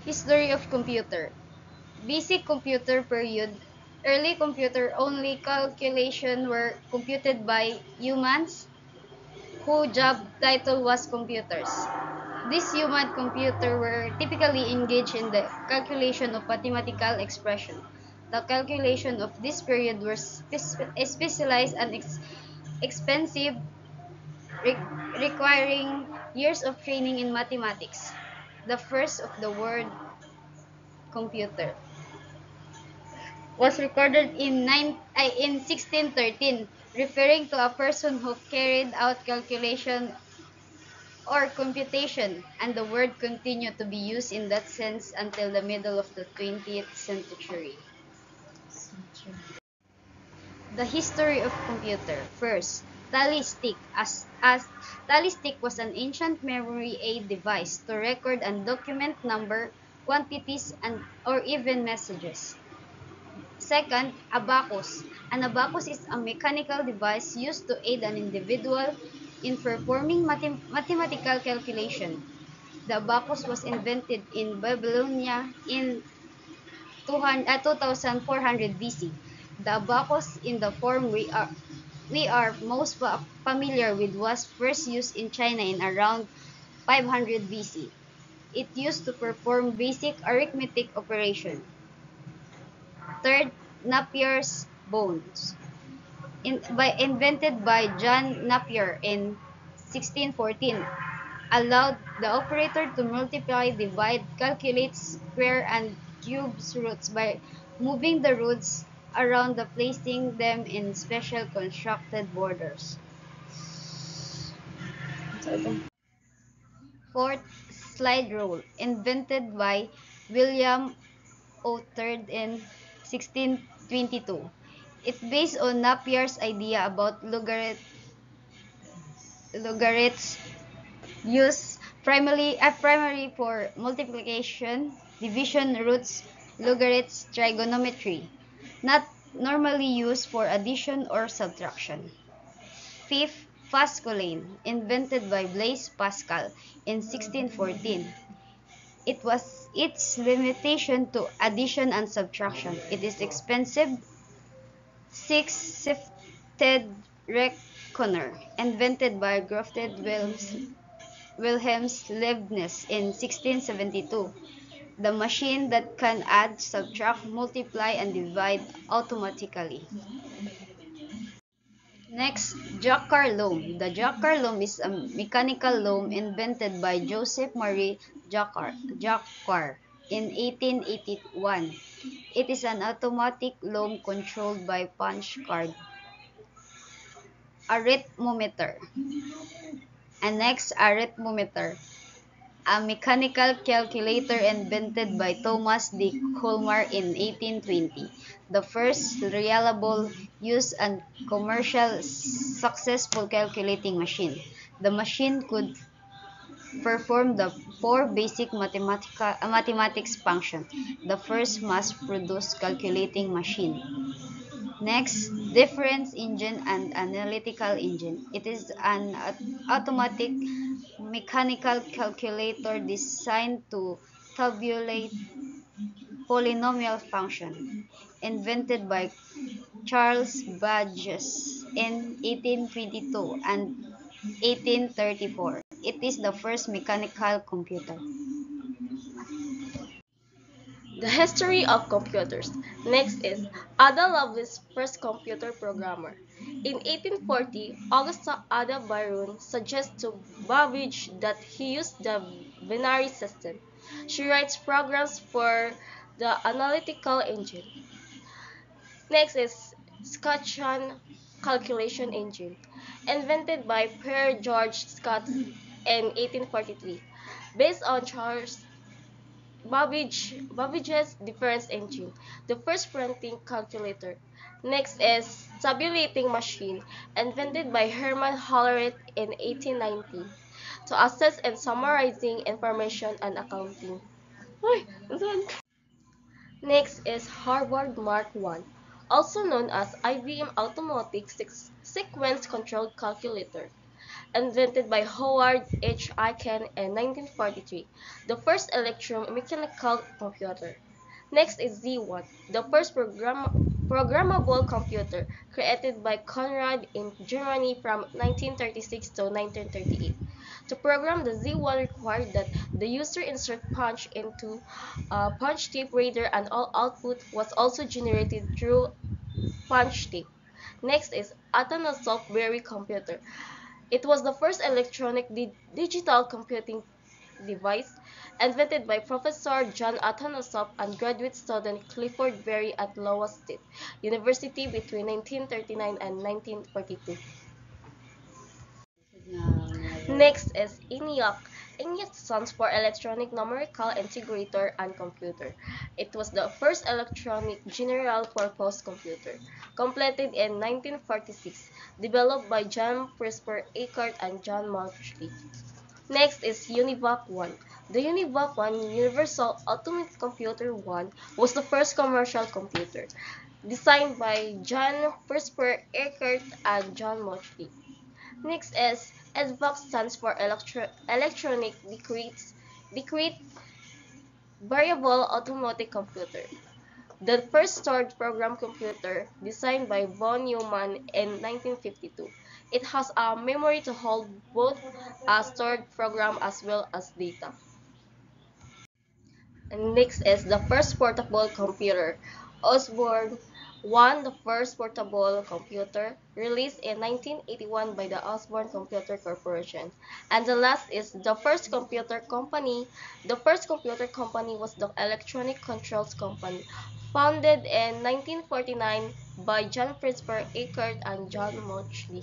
History of computer. Basic computer period. Early computer only calculation were computed by humans whose job title was computers. These human computer were typically engaged in the calculation of mathematical expression. The calculation of this period were specialized and expensive, requiring years of training in mathematics. The first of the word computer was recorded in 1613, referring to a person who carried out calculation or computation, and the word continued to be used in that sense until the middle of the 20th century. The history of computer. First, tally stick. As tally stick was an ancient memory aid device to record and document number, quantities, and or even messages. Second, abacus. An abacus is a mechanical device used to aid an individual in performing mathematical calculation. The abacus was invented in Babylonia in 2400 BC. The abacus in the form we are most familiar with was first used in China in around 500 BC. It used to perform basic arithmetic operation. Third, Napier's bones. Invented by John Napier in 1614, allowed the operator to multiply, divide, calculate square and cubes roots by moving the roots around the placing them in special constructed borders. Fourth, slide rule, invented by William Oughtred in 1622. It based on Napier's idea about logarithms used primarily for multiplication, division, roots, logarithms, trigonometry, not normally used for addition or subtraction. Fifth, Pascaline, invented by Blaise Pascal in 1614. It was its limitation to addition and subtraction. It is expensive. Sixth, Sifted Reckoner, invented by Gottfried Wilhelm Leibniz in 1672. The machine that can add, subtract, multiply, and divide automatically. Next, Jacquard loom. The Jacquard loom is a mechanical loom invented by Joseph Marie Jacquard in 1881. It is an automatic loom controlled by punch card. Arithmometer. And next, arithmometer, a mechanical calculator invented by Thomas D. Colmar in 1820, the first reliable use and commercial successful calculating machine. The machine could perform the four basic mathematics functions, the first mass-produced calculating machine. Next, difference engine and analytical engine. It is an automatic mechanical calculator designed to tabulate polynomial function, invented by Charles Babbage in 1822 and 1834. It is the first mechanical computer. The history of computers. Next is Ada Lovelace's first computer programmer. In 1840, Augusta Ada Byron suggests to Babbage that he use the binary system. She writes programs for the analytical engine. Next is Scotchan calculation engine, invented by Per George Scott in 1843, based on Charles Babbage's difference engine, the first printing calculator. Next is tabulating machine, invented by Herman Hollerith in 1890, to assess and summarizing information and accounting. Ay, next is Harvard Mark I, also known as IBM Automatic Sequence Control Calculator. invented by Howard H. Aiken in 1943, the first electromechanical computer. Next is Z1, the first programmable computer created by Conrad in Germany from 1936 to 1938. To program the Z1 required that the user insert punch into a punch tape reader and all output was also generated through punch tape. Next is Atanasoff Berry computer. It was the first electronic digital computing device invented by Professor John Atanasoff and graduate student Clifford Berry at Iowa State University between 1939 and 1942. Next is ENIAC. ENIAC stands for Electronic Numerical Integrator and Computer. It was the first electronic general-purpose computer, completed in 1946, developed by John Presper Eckert and John Mauchly. Next is UNIVAC 1. The UNIVAC 1 Universal Automatic Computer 1 was the first commercial computer, designed by John Presper Eckert and John Mauchly. Next is SVAC stands for Electronic Discrete Variable Automatic Computer. The first stored program computer designed by von Neumann in 1952. It has a memory to hold both a stored program as well as data. And next is the first portable computer. Osborne 1, the first portable computer, released in 1981 by the Osborne Computer Corporation. And the last is the first computer company. The first computer company was the Electronic Controls Company, founded in 1949 by John Presper Eckert and John Mauchly.